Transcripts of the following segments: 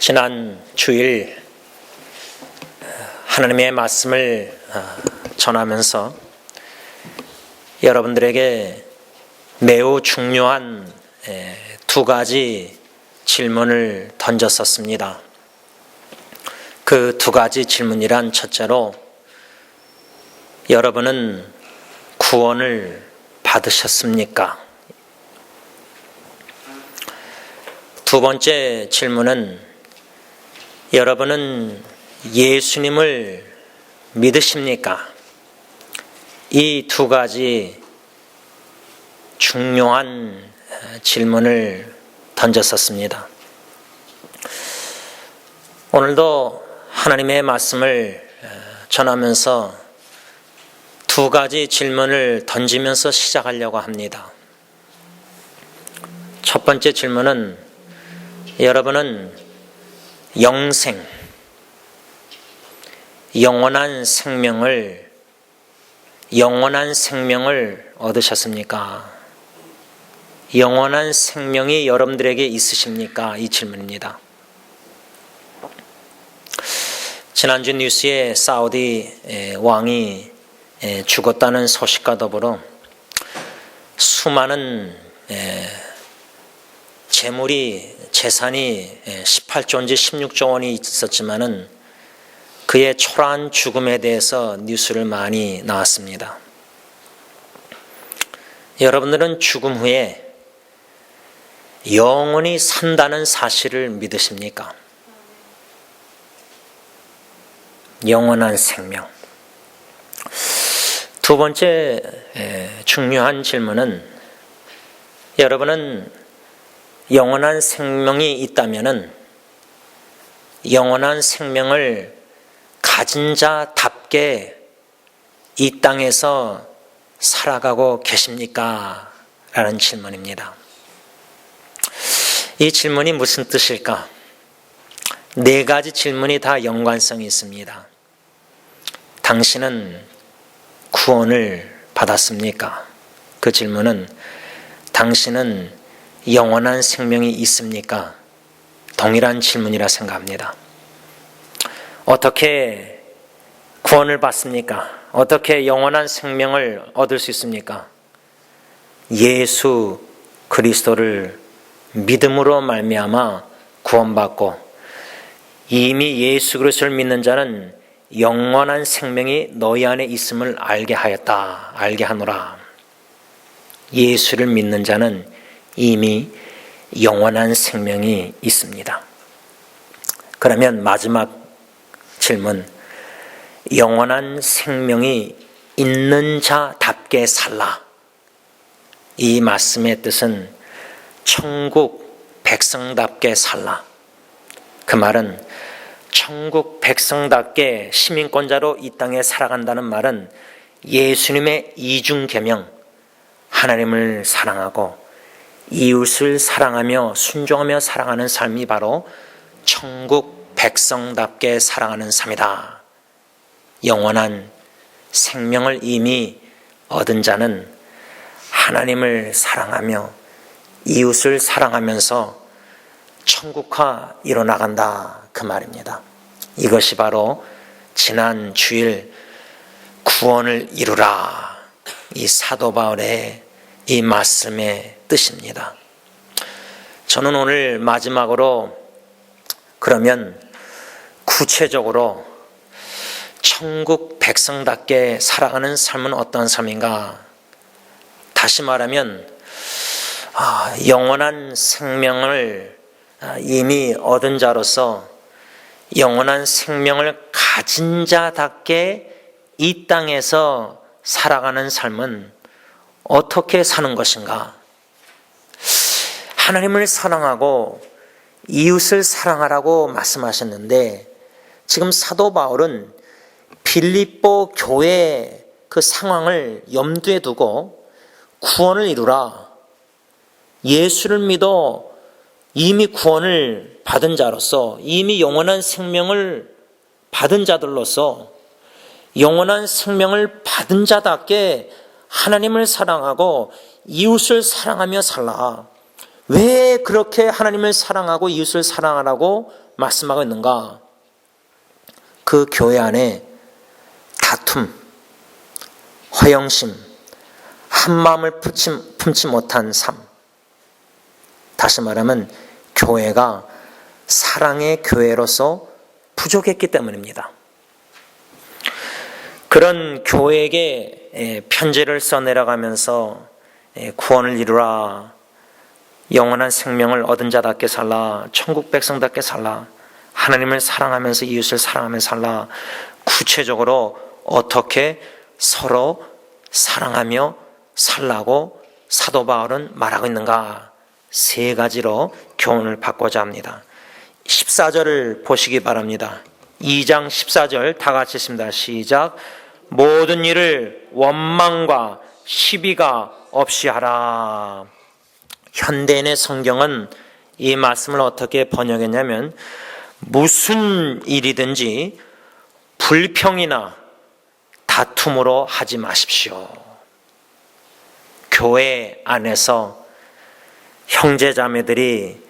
지난 주일 하나님의 말씀을 전하면서 여러분들에게 매우 중요한 두 가지 질문을 던졌었습니다. 그 두 가지 질문이란 첫째로 여러분은 구원을 받으셨습니까? 두 번째 질문은 여러분은 예수님을 믿으십니까? 이 두 가지 중요한 질문을 던졌었습니다. 오늘도 하나님의 말씀을 전하면서 두 가지 질문을 던지면서 시작하려고 합니다. 첫 번째 질문은 여러분은 영생, 영원한 생명을 얻으셨습니까? 영원한 생명이 여러분들에게 있으십니까? 이 질문입니다. 지난주 뉴스에 사우디 왕이 죽었다는 소식과 더불어 수많은 재산이 18조인지 16조 원이 있었지만은 그의 초라한 죽음에 대해서 뉴스를 많이 나왔습니다. 여러분들은 죽음 후에 영원히 산다는 사실을 믿으십니까? 영원한 생명. 두 번째 중요한 질문은 여러분은 영원한 생명이 있다면은 영원한 생명을 가진 자답게 이 땅에서 살아가고 계십니까? 라는 질문입니다. 이 질문이 무슨 뜻일까? 네 가지 질문이 다 연관성이 있습니다. 당신은 구원을 받았습니까? 그 질문은 당신은 영원한 생명이 있습니까? 동일한 질문이라 생각합니다. 어떻게 구원을 받습니까? 어떻게 영원한 생명을 얻을 수 있습니까? 예수 그리스도를 믿음으로 말미암아 구원받고 이미 예수 그리스도를 믿는 자는 영원한 생명이 너희 안에 있음을 알게 하노라. 예수를 믿는 자는 이미 영원한 생명이 있습니다. 그러면 마지막 질문, 영원한 생명이 있는 자답게 살라. 이 말씀의 뜻은 천국 백성답게 살라. 그 말은 천국 백성답게 시민권자로 이 땅에 살아간다는 말은 예수님의 이중계명, 하나님을 사랑하고 이웃을 사랑하며 순종하며 살아가는 삶이 바로 천국 백성답게 살아가는 삶이다. 영원한 생명을 이미 얻은 자는 하나님을 사랑하며 이웃을 사랑하면서 천국화 이뤄나간다. 그 말입니다. 이것이 바로 지난 주일 구원을 이루라. 이 사도 바울의 이 말씀의 뜻입니다. 저는 오늘 마지막으로 그러면 구체적으로 천국 백성답게 살아가는 삶은 어떤 삶인가? 다시 말하면 영원한 생명을 이미 얻은 자로서 영원한 생명을 가진 자답게 이 땅에서 살아가는 삶은 어떻게 사는 것인가? 하나님을 사랑하고 이웃을 사랑하라고 말씀하셨는데 지금 사도 바울은 빌립보 교회의 그 상황을 염두에 두고 구원을 이루라. 예수를 믿어 이미 구원을 받은 자로서 이미 영원한 생명을 받은 자들로서 영원한 생명을 받은 자답게 하나님을 사랑하고 이웃을 사랑하며 살라. 왜 그렇게 하나님을 사랑하고 이웃을 사랑하라고 말씀하고 있는가? 그 교회 안에 다툼, 허영심, 한마음을 품지 못한 삶. 다시 말하면 교회가 사랑의 교회로서 부족했기 때문입니다. 그런 교회에게 편지를 써내려가면서 구원을 이루라, 영원한 생명을 얻은 자답게 살라, 천국 백성답게 살라, 하나님을 사랑하면서 이웃을 사랑하면서 살라, 구체적으로 어떻게 서로 사랑하며 살라고 사도 바울은 말하고 있는가? 세 가지로 교훈을 받고자 합니다. 14절을 보시기 바랍니다. 2장 14절 다 같이 읽습니다. 시작. 모든 일을 원망과 시비가 없이 하라. 현대인의 성경은 이 말씀을 어떻게 번역했냐면, 무슨 일이든지 불평이나 다툼으로 하지 마십시오. 교회 안에서 형제자매들이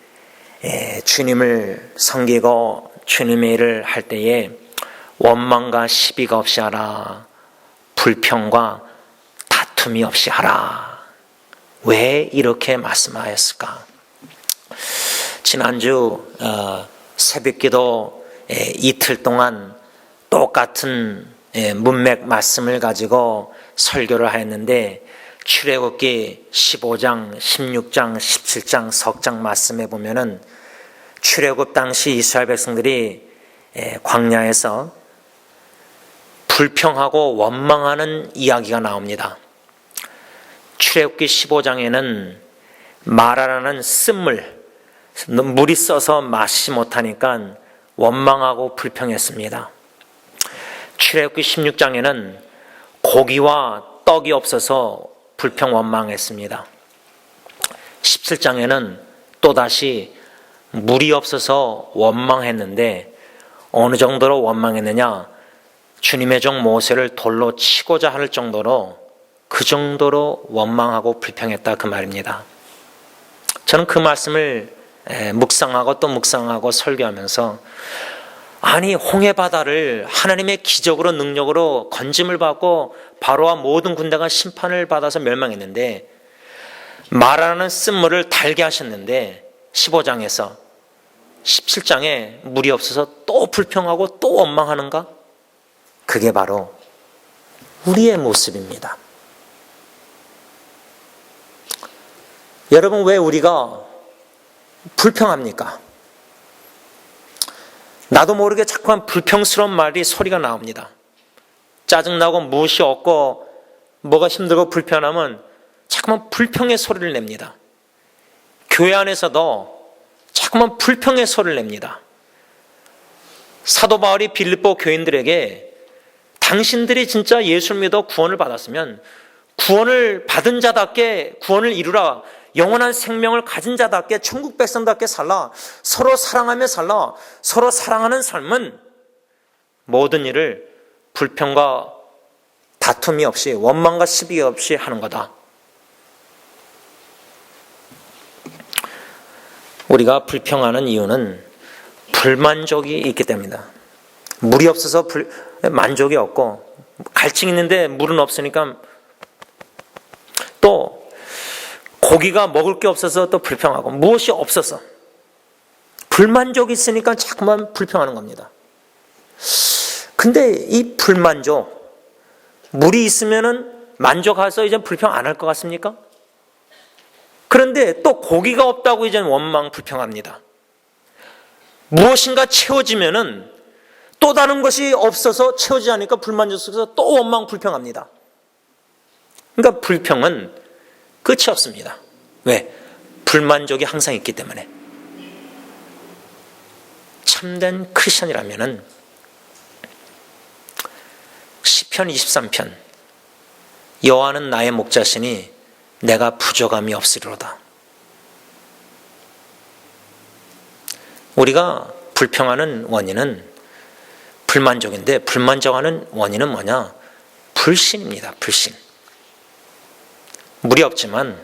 주님을 섬기고 주님의 일을 할 때에 원망과 시비가 없이 하라, 불평과 다툼이 없이 하라. 왜 이렇게 말씀하였을까? 지난주 새벽기도 이틀 동안 똑같은 문맥 말씀을 가지고 설교를 하였는데, 출애굽기 15장, 16장, 17장 석장 말씀에 보면은 출애굽 당시 이스라엘 백성들이 광야에서 불평하고 원망하는 이야기가 나옵니다. 출애굽기 15장에는 마라라는 쓴물, 물이 써서 마시지 못하니까 원망하고 불평했습니다. 출애굽기 16장에는 고기와 떡이 없어서 불평 원망했습니다. 17장에는 또다시 물이 없어서 원망했는데, 어느 정도로 원망했느냐? 주님의 종 모세를 돌로 치고자 할 정도로, 그 정도로 원망하고 불평했다, 그 말입니다. 저는 그 말씀을 묵상하고 또 묵상하고 설교하면서, 아니 홍해바다를 하나님의 기적으로 능력으로 건짐을 받고 바로와 모든 군대가 심판을 받아서 멸망했는데, 마라라는 쓴물을 달게 하셨는데 15장에서 17장에 물이 없어서 또 불평하고 또 원망하는가? 그게 바로 우리의 모습입니다. 여러분, 왜 우리가 불평합니까? 나도 모르게 자꾸만 불평스러운 말이 소리가 나옵니다. 짜증나고 무엇이 없고 뭐가 힘들고 불편하면 자꾸만 불평의 소리를 냅니다. 교회 안에서도 자꾸만 불평의 소리를 냅니다. 사도 바울이 빌립보 교인들에게 당신들이 진짜 예수를 믿어 구원을 받았으면 구원을 받은 자답게 구원을 이루라, 영원한 생명을 가진 자답게 천국 백성답게 살라, 서로 사랑하며 살라. 서로 사랑하는 삶은 모든 일을 불평과 다툼이 없이, 원망과 시비 없이 하는 거다. 우리가 불평하는 이유는 불만족이 있기 때문이다. 물이 없어서 만족이 없고, 갈증이 있는데 물은 없으니까, 또 고기가 먹을 게 없어서 또 불평하고, 무엇이 없어서 불만족이 있으니까 자꾸만 불평하는 겁니다. 근데 이 불만족, 물이 있으면은 만족해서 이제 불평 안 할 것 같습니까? 그런데 또 고기가 없다고 이제 원망 불평합니다. 무엇인가 채워지면은 또 다른 것이 없어서 채워지지 않으니까 불만족 속에서 또 원망 불평합니다. 그러니까 불평은 끝이 없습니다. 왜? 불만족이 항상 있기 때문에. 참된 크리스천이라면은 시편 23편, 여호와는 나의 목자시니 내가 부족함이 없으리로다. 우리가 불평하는 원인은 불만족인데, 불만족하는 원인은 뭐냐? 불신입니다. 불신. 물이 없지만,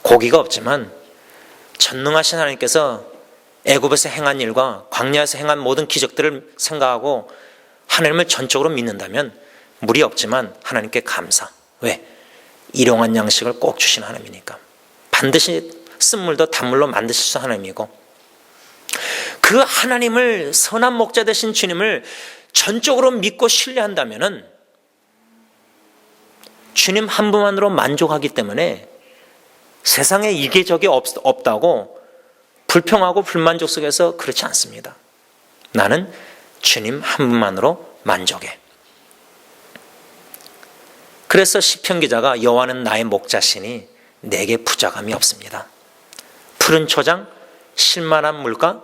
고기가 없지만 전능하신 하나님께서 애굽에서 행한 일과 광야에서 행한 모든 기적들을 생각하고 하나님을 전적으로 믿는다면 무리 없지만 하나님께 감사. 왜? 일용할 양식을 꼭 주신 하나님이니까. 반드시 쓴물도 단물로 만드실 수 하나님이고, 그 하나님을, 선한 목자 되신 주님을 전적으로 믿고 신뢰한다면 주님 한 분만으로 만족하기 때문에 세상에 이게저게 없다고 불평하고 불만족 속에서 그렇지 않습니다. 나는 주님 한 분만으로 만족해. 그래서 시편 기자가 여호와는 나의 목자시니 내게 부족함이 없습니다. 푸른 초장, 쉴만한 물가,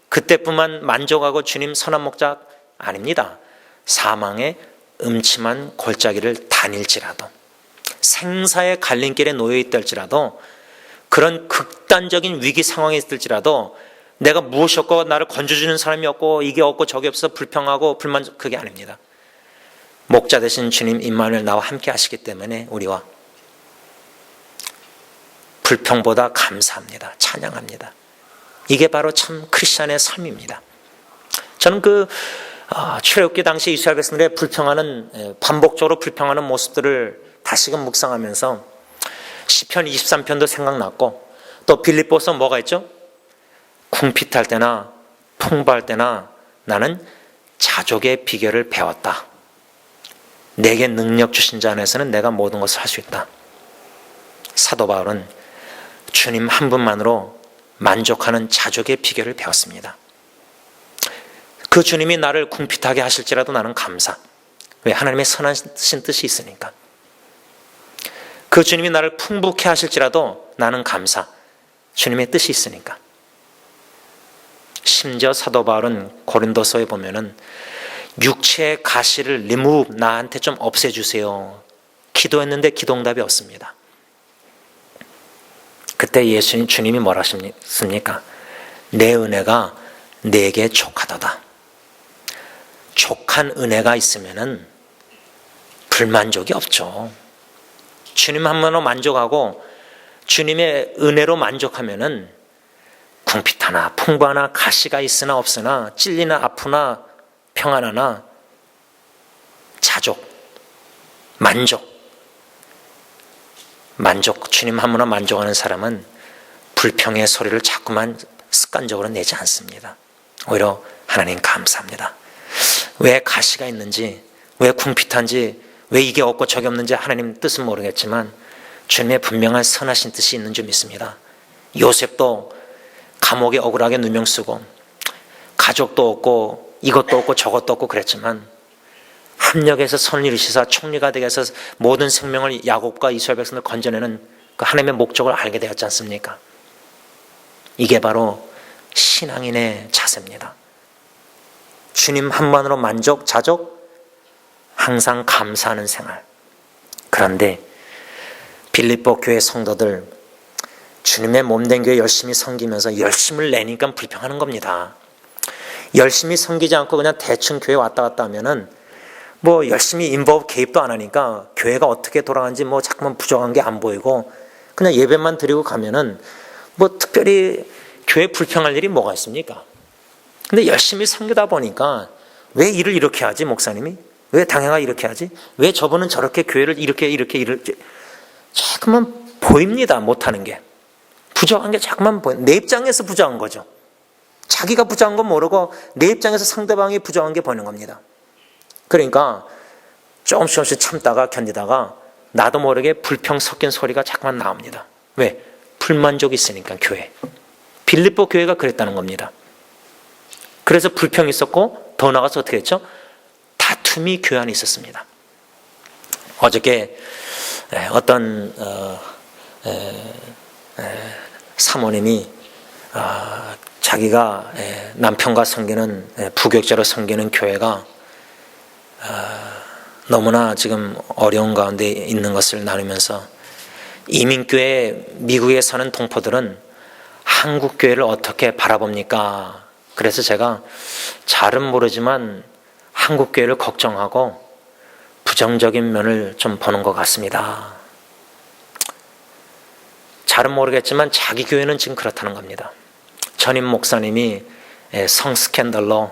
그때뿐만 만족하고 주님 선한 목자 아닙니다. 사망의 음침한 골짜기를 다닐지라도, 생사의 갈림길에 놓여 있을지라도, 그런 극단적인 위기 상황에 있을지라도 내가 무엇이 없고 나를 건져주는 사람이 없고 이게 없고 저게 없어서 불평하고 불만족, 그게 아닙니다. 목자 되신 주님 임마누엘 나와 함께 하시기 때문에 우리와 불평보다 감사합니다. 찬양합니다. 이게 바로 참 크리스찬의 삶입니다. 저는 출애굽기 당시 이스라엘 백성들의 불평하는, 반복적으로 불평하는 모습들을 다시금 묵상하면서 시편 23편도 생각났고, 또 빌립보서 뭐가 있죠? 궁핍할 때나 풍부할 때나 나는 자족의 비결을 배웠다. 내게 능력 주신 자 안에서는 내가 모든 것을 할 수 있다. 사도 바울은 주님 한 분만으로 만족하는 자족의 비결을 배웠습니다. 그 주님이 나를 궁핍하게 하실지라도 나는 감사. 왜? 하나님의 선하신 뜻이 있으니까. 그 주님이 나를 풍부케 하실지라도 나는 감사. 주님의 뜻이 있으니까. 심지어 사도 바울은 고린도서에 보면은 육체의 가시를 리무브, 나한테 좀 없애주세요. 기도했는데 기도응답이 없습니다. 그때 주님이 뭐라 하십니까? 내 은혜가 내게 족하도다. 족한 은혜가 있으면은 불만족이 없죠. 주님 한 번으로 만족하고 주님의 은혜로 만족하면은 궁핍하나 풍부하나 가시가 있으나 없으나 찔리나 아프나 평안하나 자족, 만족, 주님 한 분으로 만족하는 사람은 불평의 소리를 자꾸만 습관적으로 내지 않습니다. 오히려 하나님 감사합니다. 왜 가시가 있는지, 왜 궁핍한지, 왜 이게 없고 저게 없는지 하나님 뜻은 모르겠지만 주님의 분명한 선하신 뜻이 있는 줄 믿습니다. 요셉도 감옥에 억울하게 누명 쓰고 가족도 없고 이것도 없고 저것도 없고 그랬지만 합력해서 선을 이루시사 총리가 되게 해서 모든 생명을 야곱과 이스라엘 백성을 건져내는 그 하나님의 목적을 알게 되었지 않습니까? 이게 바로 신앙인의 자세입니다. 주님 한만으로 만족, 자족, 항상 감사하는 생활. 그런데 빌립보 교회 성도들 주님의 몸된 교회 열심히 섬기면서 열심을 내니까 불평하는 겁니다. 열심히 섬기지 않고 그냥 대충 교회 왔다 갔다 하면은 뭐 열심히 개입도 안 하니까 교회가 어떻게 돌아가는지 뭐 자꾸만 부족한 게 안 보이고 그냥 예배만 드리고 가면은 뭐 특별히 교회 불평할 일이 뭐가 있습니까? 근데 열심히 섬기다 보니까 왜 일을 이렇게 하지 목사님이? 왜 당회가 이렇게 하지? 왜 저분은 저렇게 교회를 이렇게 자꾸만 보입니다. 못하는 게. 부족한 게 자꾸만 보여. 내 입장에서 부족한 거죠. 자기가 부족한 건 모르고 내 입장에서 상대방이 부족한 게 보이는 겁니다. 그러니까 조금씩 참다가 견디다가 나도 모르게 불평 섞인 소리가 자꾸만 나옵니다. 왜? 불만족이 있으니까 교회. 빌립보 교회가 그랬다는 겁니다. 그래서 불평이 있었고 더 나가서 어떻게 했죠? 다툼이 교회 안에 있었습니다. 어저께 어떤 사모님이 자기가 남편과 섬기는 부교육자로 섬기는 교회가 너무나 지금 어려운 가운데 있는 것을 나누면서 이민교회 미국에 사는 동포들은 한국교회를 어떻게 바라봅니까? 그래서 제가 잘은 모르지만 한국교회를 걱정하고 부정적인 면을 좀 보는 것 같습니다. 잘은 모르겠지만 자기 교회는 지금 그렇다는 겁니다. 전임 목사님이 성스캔들로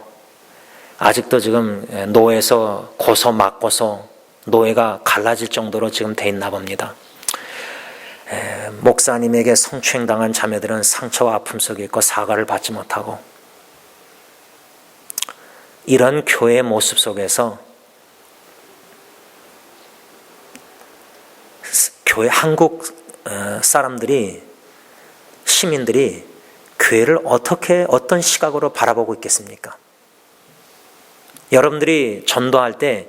아직도 지금 노예에서 고소 맞고서 노예가 갈라질 정도로 지금 돼 있나 봅니다. 목사님에게 성추행당한 자매들은 상처와 아픔 속에 있고 사과를 받지 못하고, 이런 교회의 모습 속에서 교회 한국 사람들이, 시민들이 교회를 어떤 시각으로 바라보고 있겠습니까? 여러분들이 전도할 때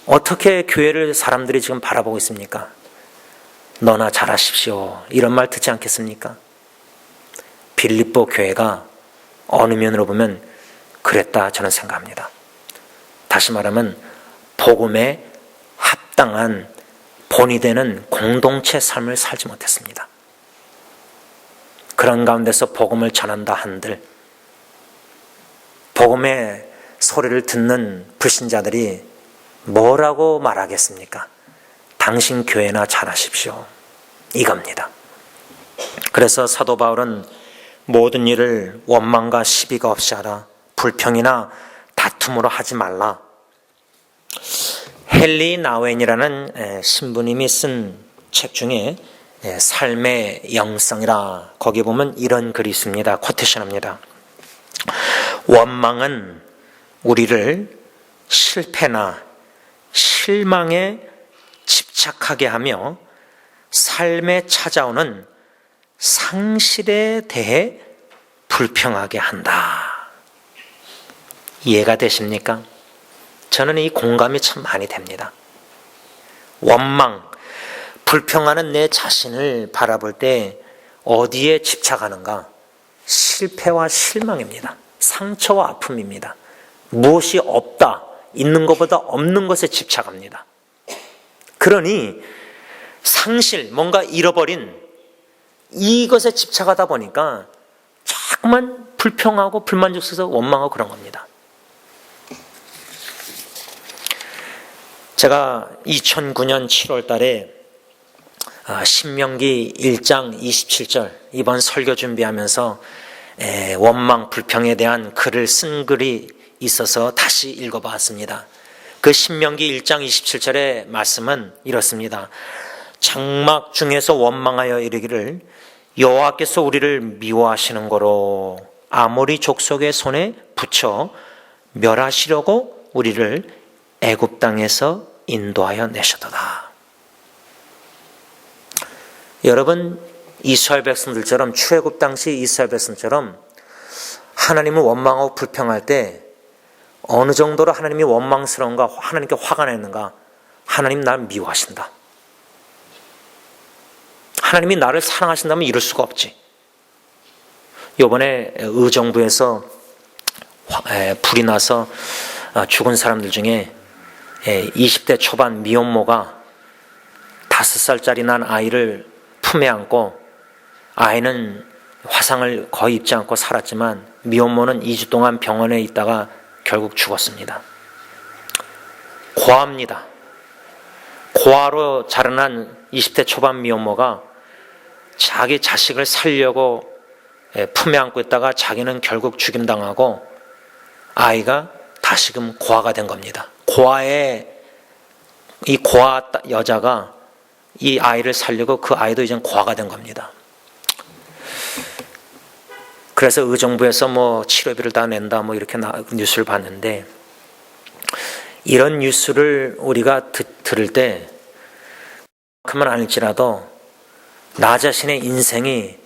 어떻게 교회를 사람들이 지금 바라보고 있습니까? 너나 잘하십시오, 이런 말 듣지 않겠습니까? 빌립보 교회가 어느 면으로 보면 그랬다 저는 생각합니다. 다시 말하면 복음에 합당한 본이 되는 공동체 삶을 살지 못했습니다. 그런 가운데서 복음을 전한다 한들 복음의 소리를 듣는 불신자들이 뭐라고 말하겠습니까? 당신 교회나 잘하십시오, 이겁니다. 그래서 사도 바울은 모든 일을 원망과 시비가 없이 하라, 불평이나 다툼으로 하지 말라. 헨리 나웬이라는 신부님이 쓴 책 중에 삶의 영성이라, 거기 보면 이런 글이 있습니다. 코테이션합니다. 원망은 우리를 실패나 실망에 집착하게 하며 삶에 찾아오는 상실에 대해 불평하게 한다. 이해가 되십니까? 저는 이 공감이 참 많이 됩니다. 원망, 불평하는 내 자신을 바라볼 때 어디에 집착하는가? 실패와 실망입니다. 상처와 아픔입니다. 무엇이 없다, 있는 것보다 없는 것에 집착합니다. 그러니 상실, 뭔가 잃어버린 이것에 집착하다 보니까 자꾸만 불평하고 불만족스러워서 원망하고 그런 겁니다. 제가 2009년 7월 달에 신명기 1장 27절 이번 설교 준비하면서 원망, 불평에 대한 글을 쓴 글이 있어서 다시 읽어봤습니다. 그 신명기 1장 27절의 말씀은 이렇습니다. 장막 중에서 원망하여 이르기를 여호와께서 우리를 미워하시는 거로 아모리 족속의 손에 붙여 멸하시려고 우리를 애굽 땅에서 인도하여 내셨도다. 여러분, 이스라엘 백성들처럼 출애굽 당시 이스라엘 백성처럼 하나님을 원망하고 불평할 때 어느 정도로 하나님이 원망스러운가, 하나님께 화가 나는가? 하나님 나를 미워하신다. 하나님이 나를 사랑하신다면 이럴 수가 없지. 이번에 의정부에서 불이 나서 죽은 사람들 중에 20대 초반 미혼모가 5살짜리 난 아이를 품에 안고, 아이는 화상을 거의 입지 않고 살았지만 미혼모는 2주 동안 병원에 있다가 결국 죽었습니다. 고아입니다. 고아로 자라난 20대 초반 미혼모가 자기 자식을 살려고 품에 안고 있다가 자기는 결국 죽임당하고 아이가 다시금 고아가 된 겁니다. 이 고아 여자가 이 아이를 살리고 그 아이도 이제 고아가 된 겁니다. 그래서 의정부에서 치료비를 다 낸다 이렇게 뉴스를 봤는데, 이런 뉴스를 우리가 들을 때 그만 아닐지라도 나 자신의 인생이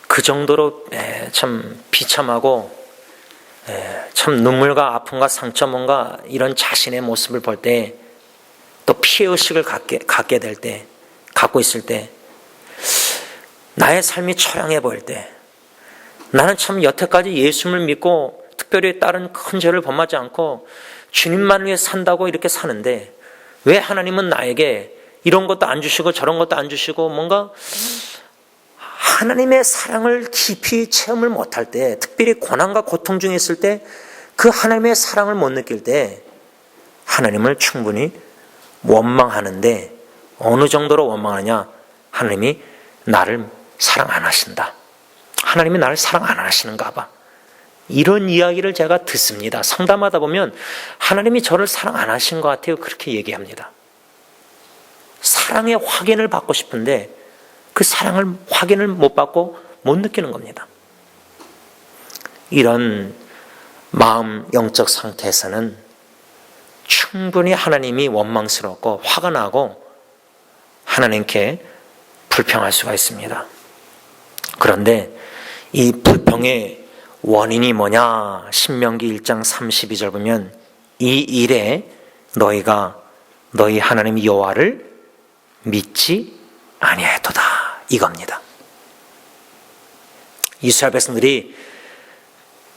그 정도로 참 비참하고 참 눈물과 아픔과 상처, 뭔가 이런 자신의 모습을 볼 때, 또 피해의식을 갖게 될 때, 갖고 있을 때, 나의 삶이 처량해 보일 때, 나는 참 여태까지 예수님을 믿고 특별히 다른 큰 죄를 범하지 않고 주님만 위해 산다고 이렇게 사는데 왜 하나님은 나에게 이런 것도 안 주시고 저런 것도 안 주시고, 뭔가 하나님의 사랑을 깊이 체험을 못할 때, 특별히 고난과 고통 중에 있을 때 그 하나님의 사랑을 못 느낄 때 하나님을 충분히 원망하는데, 어느 정도로 원망하냐? 하나님이 나를 사랑 안 하신다. 하나님이 나를 사랑 안 하시는가 봐. 이런 이야기를 제가 듣습니다. 상담하다 보면 하나님이 저를 사랑 안 하신 것 같아요. 그렇게 얘기합니다. 사랑의 확인을 받고 싶은데 그 사랑을 확인을 못 받고 못 느끼는 겁니다. 이런 마음 영적 상태에서는 충분히 하나님이 원망스럽고 화가 나고 하나님께 불평할 수가 있습니다. 그런데 이 불평의 원인이 뭐냐? 신명기 1장 32절 보면 이 일에 너희가 너희 하나님 여호와를 믿지 아니하였도다 이겁니다. 이스라엘 백성들이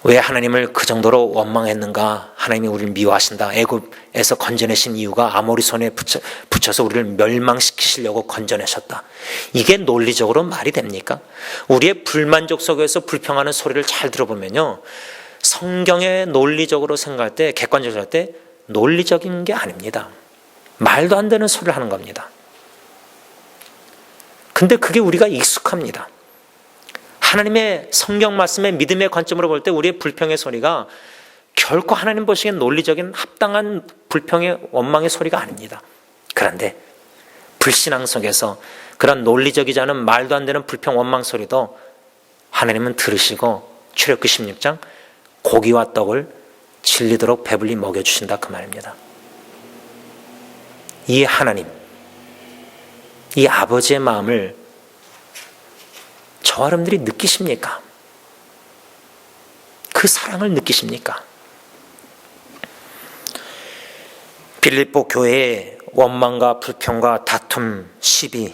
왜 하나님을 그 정도로 원망했는가? 하나님이 우리를 미워하신다. 애굽에서 건져내신 이유가 아모리 손에 붙여서 우리를 멸망시키시려고 건져내셨다. 이게 논리적으로 말이 됩니까? 우리의 불만족 속에서 불평하는 소리를 잘 들어보면요, 성경에 논리적으로 생각할 때, 객관적으로 할 때 논리적인 게 아닙니다. 말도 안 되는 소리를 하는 겁니다. 근데 그게 우리가 익숙합니다. 하나님의 성경 말씀의 믿음의 관점으로 볼 때 우리의 불평의 소리가 결코 하나님 보시기엔 논리적인 합당한 불평의 원망의 소리가 아닙니다. 그런데 불신앙 속에서 그런 논리적이지 않은 말도 안 되는 불평 원망 소리도 하나님은 들으시고 출애굽기 16장 고기와 떡을 질리도록 배불리 먹여주신다 그 말입니다. 이 하나님, 이 아버지의 마음을 저와 여러분들이 느끼십니까? 그 사랑을 느끼십니까? 빌립보 교회의 원망과 불평과 다툼, 시비,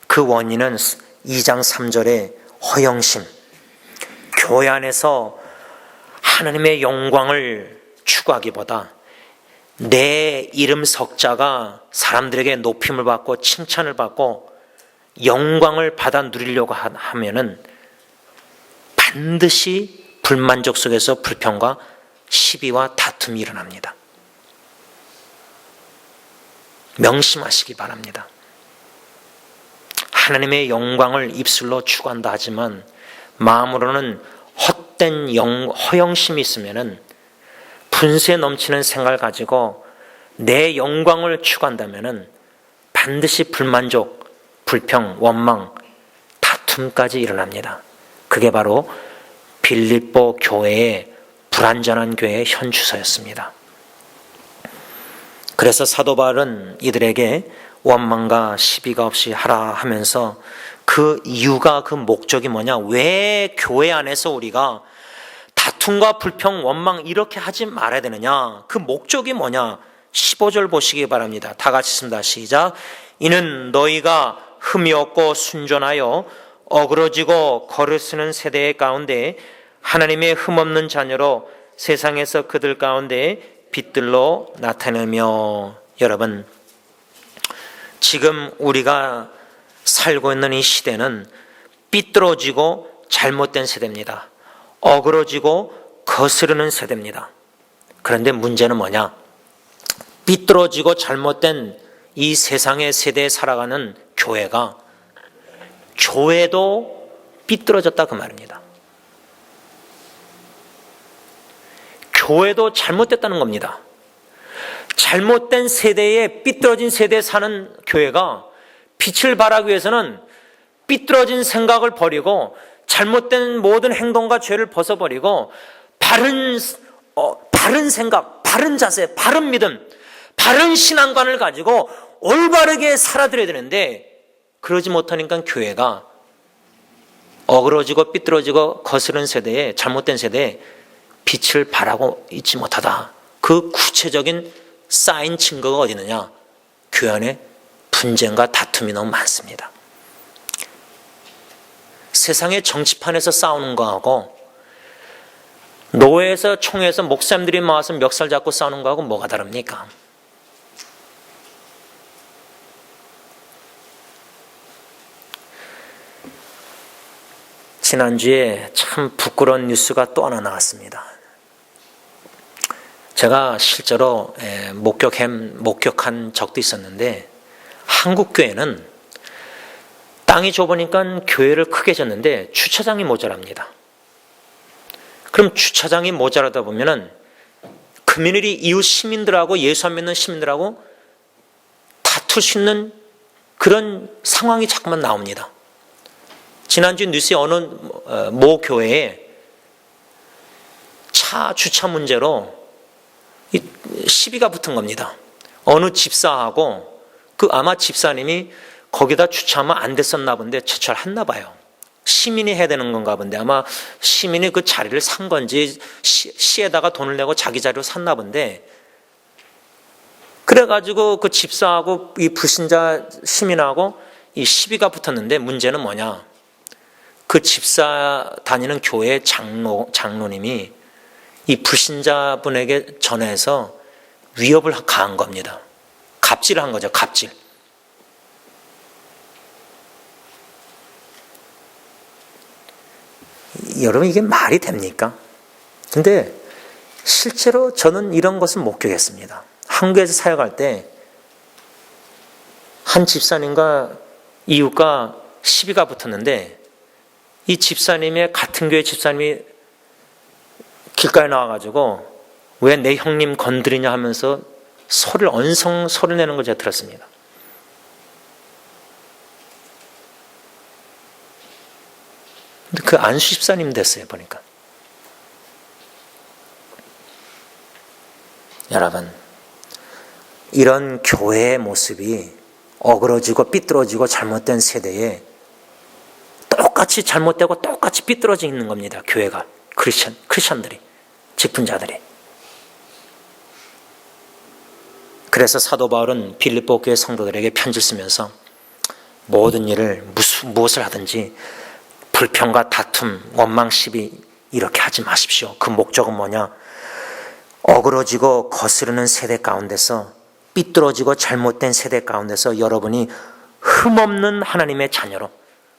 그 원인은 2장 3절의 허영심, 교회 안에서 하나님의 영광을 추구하기보다 내 이름 석자가 사람들에게 높임을 받고 칭찬을 받고 영광을 받아 누리려고 하면은 반드시 불만족 속에서 불평과 시비와 다툼이 일어납니다. 명심하시기 바랍니다. 하나님의 영광을 입술로 추구한다 하지만 마음으로는 헛된 허영심이 있으면은 분수에 넘치는 생각을 가지고 내 영광을 추구한다면은 반드시 불만족, 불평, 원망, 다툼까지 일어납니다. 그게 바로 빌립보 교회의 불완전한 교회의 현주소였습니다. 그래서 사도 바울은 이들에게 원망과 시비가 없이 하라 하면서 그 이유가, 그 목적이 뭐냐? 왜 교회 안에서 우리가 다툼과 불평, 원망 이렇게 하지 말아야 되느냐? 그 목적이 뭐냐? 15절 보시기 바랍니다. 다 같이 읽습니다. 시작. 이는 너희가 흠이 없고 순전하여 어그러지고 거르쓰는 세대 가운데 하나님의 흠없는 자녀로 세상에서 그들 가운데 빛들로 나타내며. 여러분, 지금 우리가 살고 있는 이 시대는 삐뚤어지고 잘못된 세대입니다. 어그러지고 거스르는 세대입니다. 그런데 문제는 뭐냐? 삐뚤어지고 잘못된 이 세상의 세대에 살아가는 교회가 교회도 삐뚤어졌다 그 말입니다. 교회도 잘못됐다는 겁니다. 잘못된 세대에, 삐뚤어진 세대에 사는 교회가 빛을 발하기 위해서는 삐뚤어진 생각을 버리고 잘못된 모든 행동과 죄를 벗어버리고 바른 생각, 바른 자세, 바른 믿음, 바른 신앙관을 가지고 올바르게 살아드려야 되는데 그러지 못하니까 교회가 어그러지고 삐뚤어지고 거스른 세대에, 잘못된 세대에 빛을 발하고 있지 못하다. 그 구체적인 쌓인 증거가 어디 있느냐? 교회 안에 분쟁과 다툼이 너무 많습니다. 세상의 정치판에서 싸우는 거하고 노회에서 총회에서 목사님들이 모아서 멱살 잡고 싸우는 거하고 뭐가 다릅니까? 지난주에 참 부끄러운 뉴스가 또 하나 나왔습니다. 제가 실제로 목격한 적도 있었는데 한국교회는 땅이 좁으니까 교회를 크게 졌는데 주차장이 모자랍니다. 그럼 주차장이 모자라다 보면은 커뮤니티 이웃 시민들하고 예수 안 믿는 시민들하고 다툴 수 있는 그런 상황이 자꾸만 나옵니다. 지난주 뉴스에 어느 모 교회에 차 주차 문제로 시비가 붙은 겁니다. 어느 집사하고 아마 집사님이 거기다 주차하면 안 됐었나 본데 주차를 했나 봐요. 시민이 해야 되는 건가 본데 아마 시민이 그 자리를 산 건지 시에다가 돈을 내고 자기 자리로 샀나 본데 그래가지고 그 집사하고 이 불신자 시민하고 이 시비가 붙었는데 문제는 뭐냐? 그 집사 다니는 교회 장로님이 이 불신자분에게 전해서 위협을 가한 겁니다. 갑질을 한 거죠. 갑질. 여러분 이게 말이 됩니까? 근데 실제로 저는 이런 것을 목격했습니다. 한국에서 사역할 때 한 집사님과 이웃과 시비가 붙었는데 이 집사님의 같은 교회 집사님이 길가에 나와가지고 왜 내 형님 건드리냐 하면서 소리 내는 걸 제가 들었습니다. 근데 그 안수 집사님 됐어요, 보니까. 여러분, 이런 교회의 모습이 어그러지고 삐뚤어지고 잘못된 세대에 똑같이 잘못되고 똑같이 삐뚤어져 있는 겁니다. 교회가, 크리스천들이, 직분자들이. 그래서 사도 바울은 빌립보 교회 성도들에게 편지를 쓰면서 모든 일을 무엇을 하든지 불평과 다툼, 원망, 시비 이렇게 하지 마십시오. 그 목적은 뭐냐? 어그러지고 거스르는 세대 가운데서 삐뚤어지고 잘못된 세대 가운데서 여러분이 흠없는 하나님의 자녀로,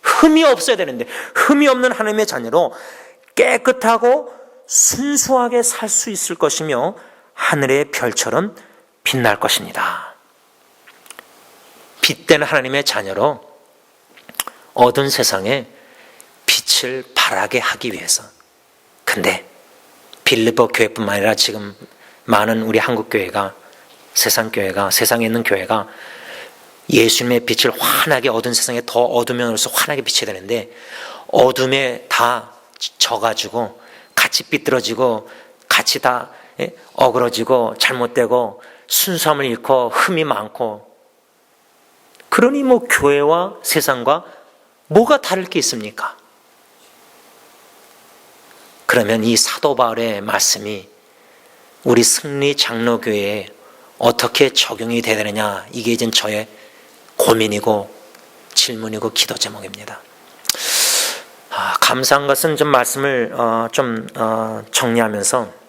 흠이 없어야 되는데 흠이 없는 하나님의 자녀로 깨끗하고 순수하게 살 수 있을 것이며 하늘의 별처럼 빛날 것입니다. 빛된 하나님의 자녀로 어두운 세상에 빛을 발하게 하기 위해서. 근데 빌립보 교회뿐만 아니라 지금 많은 우리 한국 교회가, 세상 교회가, 세상에 있는 교회가 예수님의 빛을 환하게 어두운 세상에 더 어두면서 환하게 비춰야 되는데 어둠에 다 져가지고 같이 삐뚤어지고 같이 다 어그러지고 잘못되고 순수함을 잃고 흠이 많고, 그러니 뭐 교회와 세상과 뭐가 다를 게 있습니까? 그러면 이 사도 바울의 말씀이 우리 승리 장로교회에 어떻게 적용이 되어야 되느냐, 이게 이제 저의 고민이고 질문이고 기도 제목입니다. 감사한 것은 좀 말씀을 정리하면서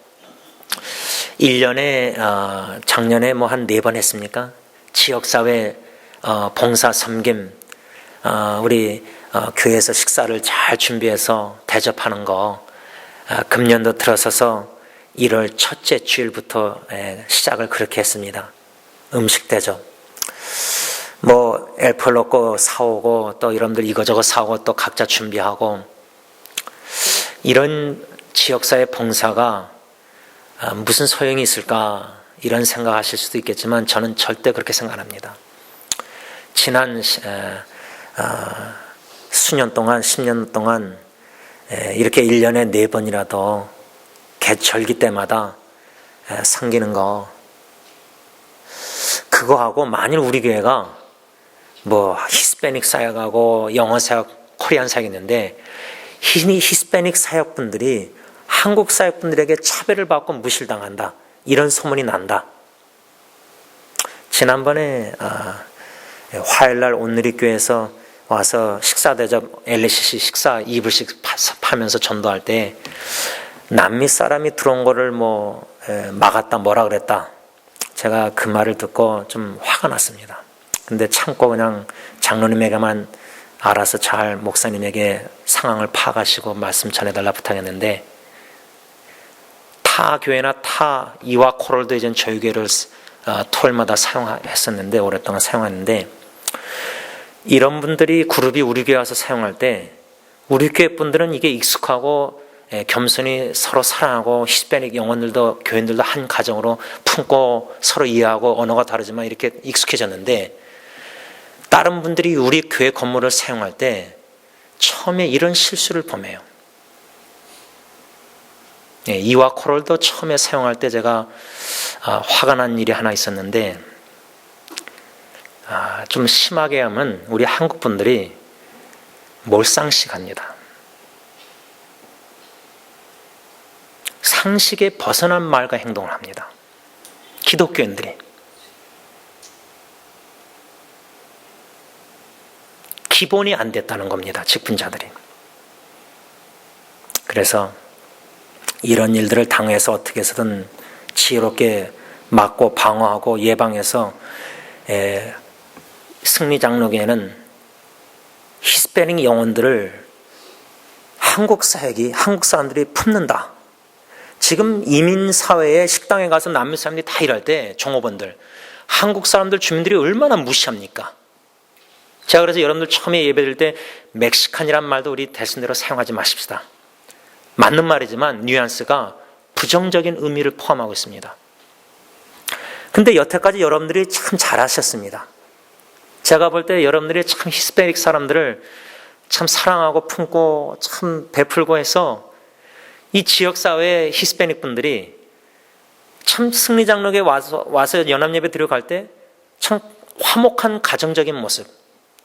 1년에 작년에 뭐 한 4번 했습니까? 지역사회 봉사 섬김, 우리 교회에서 식사를 잘 준비해서 대접하는 거, 금년도 들어서서 1월 첫째 주일부터 시작을 그렇게 했습니다. 음식 대접. 뭐 엘플 넣고 사오고 또 여러분들 이거저거 사오고 또 각자 준비하고, 이런 지역사회 봉사가 무슨 소용이 있을까 이런 생각하실 수도 있겠지만 저는 절대 그렇게 생각 안 합니다. 지난 수년 동안 10년 동안 이렇게 1년에 4번이라도 개절기 때마다 섬기는 거, 그거하고 만일 우리 교회가 뭐 히스패닉 사역하고 영어 사역, 코리안 사역이 있는데 히스패닉 사역분들이 한국 사역분들에게 차별을 받고 무실당한다, 이런 소문이 난다. 지난번에 화요일날 온누리교회에서 와서 식사 대접 LCC 식사 2불씩 파면서 전도할 때 남미 사람이 들어온 거를 막았다, 뭐라 그랬다. 제가 그 말을 듣고 좀 화가 났습니다. 근데 참고 그냥 장로님에게만 알아서 잘 목사님에게 상황을 파악하시고 말씀 전해달라 부탁했는데, 타 교회나 타 이와 코럴도 이제 저희 교회를 토요일마다 사용했었는데, 오랫동안 사용했는데, 이런 분들이 그룹이 우리 교회 와서 사용할 때 우리 교회 분들은 이게 익숙하고 겸손히 서로 사랑하고 히스패닉 영혼들도 교인들도 한 가정으로 품고 서로 이해하고 언어가 다르지만 이렇게 익숙해졌는데 다른 분들이 우리 교회 건물을 사용할 때 처음에 이런 실수를 범해요. 이와 코럴도 처음에 사용할 때 제가 화가 난 일이 하나 있었는데 좀 심하게 하면 우리 한국 분들이 몰상식합니다. 상식에 벗어난 말과 행동을 합니다. 기독교인들이. 기본이 안 됐다는 겁니다. 직분자들이. 그래서 이런 일들을 당해서 어떻게 해서든 지혜롭게 막고 방어하고 예방해서 승리 장로교회는 히스패닉 영혼들을 한국 사역이 한국 사람들이 품는다. 지금 이민사회에 식당에 가서 남미 사람들이 다 일할 때 종업원들 한국 사람들 주민들이 얼마나 무시합니까? 제가 그래서 여러분들 처음에 예배드릴 때 멕시칸이란 말도 우리 대신대로 사용하지 마십시다. 맞는 말이지만 뉘앙스가 부정적인 의미를 포함하고 있습니다. 근데 여태까지 여러분들이 참 잘하셨습니다. 제가 볼 때 여러분들이 참 히스패닉 사람들을 참 사랑하고 품고 참 베풀고 해서 이 지역사회의 히스패닉 분들이 참 승리장로교에 와서 연합예배 드려갈 때 참 화목한 가정적인 모습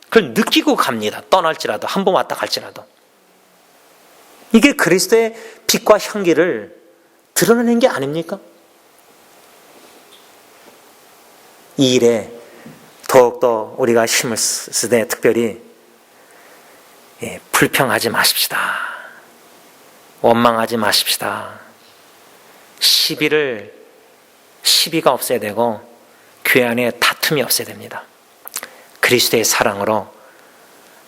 그걸 느끼고 갑니다. 떠날지라도 한 번 왔다 갈지라도. 이게 그리스도의 빛과 향기를 드러내는 게 아닙니까? 이 일에 더욱더 우리가 힘을 쓰되 특별히 불평하지 마십시다. 원망하지 마십시다. 시비가 없어야 되고 교회 안에 다툼이 없어야 됩니다. 그리스도의 사랑으로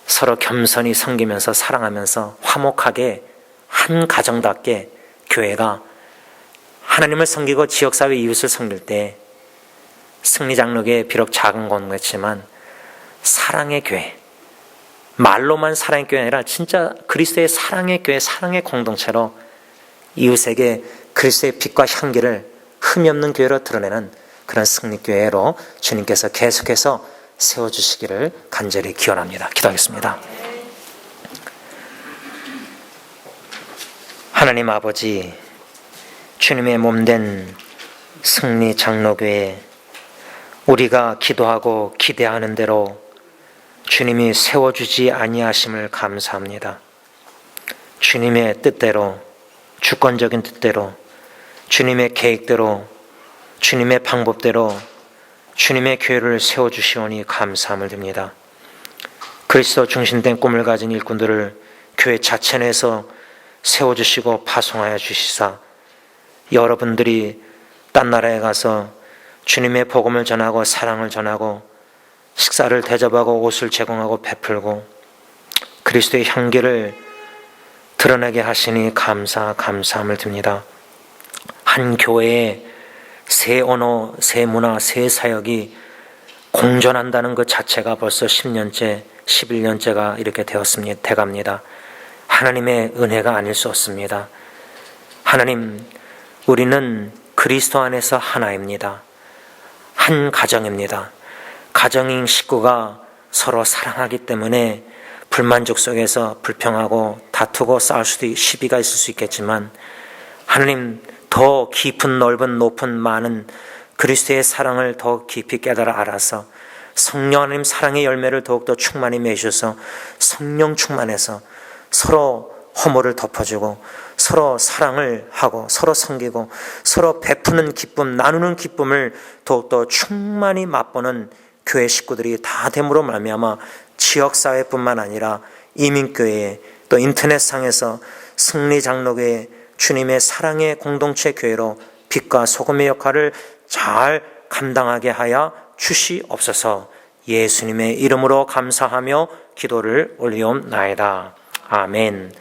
서로 겸손히 섬기면서 사랑하면서 화목하게 한 가정답게 교회가 하나님을 섬기고 지역사회 이웃을 섬길 때 승리장로교회 비록 작은 공동체지만 사랑의 교회, 말로만 사랑의 교회가 아니라 진짜 그리스도의 사랑의 교회, 사랑의 공동체로 이웃에게 그리스도의 빛과 향기를 흠이 없는 교회로 드러내는 그런 승리교회로 주님께서 계속해서 세워주시기를 간절히 기원합니다. 기도하겠습니다. 하나님 아버지, 주님의 몸된 승리장로교회 우리가 기도하고 기대하는 대로 주님이 세워주지 아니하심을 감사합니다. 주님의 뜻대로, 주권적인 뜻대로, 주님의 계획대로, 주님의 방법대로 주님의 교회를 세워주시오니 감사함을 드립니다. 그리스도 중심된 꿈을 가진 일꾼들을 교회 자체 내에서 세워주시고 파송하여 주시사 여러분들이 딴 나라에 가서 주님의 복음을 전하고 사랑을 전하고 식사를 대접하고 옷을 제공하고 베풀고 그리스도의 향기를 드러내게 하시니 감사함을 드립니다. 한 교회에 새 언어, 새 문화, 새 사역이 공존한다는 것 자체가 벌써 10년째, 11년째가 이렇게 돼갑니다. 하나님의 은혜가 아닐 수 없습니다. 하나님, 우리는 그리스도 안에서 하나입니다. 한 가정입니다. 가정인 식구가 서로 사랑하기 때문에 불만족 속에서 불평하고 다투고 싸울 수도 시비가 있을 수 있겠지만 하나님 더 깊은 넓은 높은 많은 그리스도의 사랑을 더 깊이 깨달아 알아서 성령 하나님 사랑의 열매를 더욱더 충만히 맺으셔서 성령 충만해서 서로 허물을 덮어주고 서로 사랑을 하고 서로 섬기고 서로 베푸는 기쁨 나누는 기쁨을 더욱더 충만히 맛보는 교회 식구들이 다 됨으로 말미암아 지역사회뿐만 아니라 이민교회 또 인터넷상에서 승리장로교회 주님의 사랑의 공동체 교회로 빛과 소금의 역할을 잘 감당하게 하여 주시옵소서. 예수님의 이름으로 감사하며 기도를 올리옵나이다. 아멘.